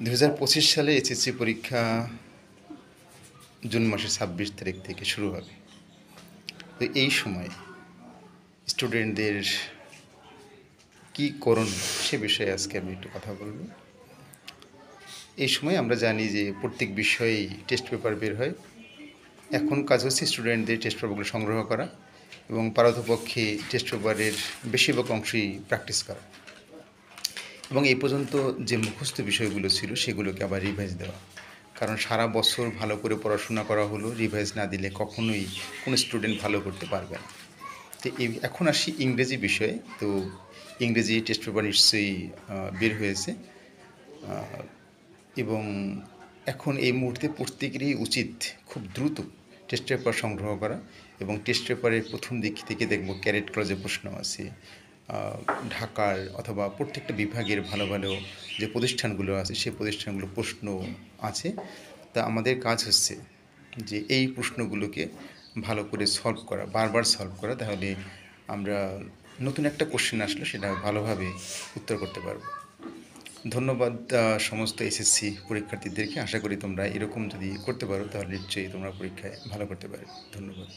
2025 সালে এসএসসি পরীক্ষা জুন মাসের 26 তারিখ থেকে শুরু হবে। তো এই সময় স্টুডেন্টদের কি করণীয় সে বিষয়ে আজকে আমি একটু কথা বলব। এই সময় আমরা জানি যে প্রত্যেক বিষয়েই টেস্ট পেপার বের হয়। এখন কাজ হচ্ছে স্টুডেন্টদের টেস্ট পেপারগুলো সংগ্রহ করা এবং পারতপক্ষে টেস্ট পেপারের বেশিরভাগ অংশই প্র্যাকটিস করা এবং এই পর্যন্ত যে মুখস্থ বিষয়গুলো ছিল সেগুলোকে আবার রিভাইজ দেওয়া। কারণ সারা বছর ভালো করে পড়াশোনা করা হলো, রিভাইজ না দিলে কখনোই কোনো স্টুডেন্ট ভালো করতে পারবে না। তো এখন আসি ইংরেজি বিষয়ে। তো ইংরেজি টেস্ট পেপার নিশ্চয়ই বের হয়েছে এবং এখন এই মুহূর্তে প্রত্যেকেরই উচিত খুব দ্রুত টেস্ট পেপার সংগ্রহ করা এবং টেস্ট পেপারের প্রথম দিক থেকে দেখব ক্যারেট ক্লজে প্রশ্ন আছে, ঢাকার অথবা প্রত্যেকটা বিভাগের ভালো ভালো যে প্রতিষ্ঠানগুলো আছে সেই প্রতিষ্ঠানগুলো প্রশ্ন আছে। তা আমাদের কাজ হচ্ছে যে এই প্রশ্নগুলোকে ভালো করে সলভ করা, বারবার সলভ করা, তাহলে আমরা নতুন একটা কোশ্চেন আসলে সেটা ভালোভাবে উত্তর করতে পারবো। ধন্যবাদ সমস্ত এসএসসি পরীক্ষার্থীদেরকে। আশা করি তোমরা এরকম যদি করতে পারো তাহলে নিশ্চয়ই তোমরা পরীক্ষায় ভালো করতে পারবে। ধন্যবাদ।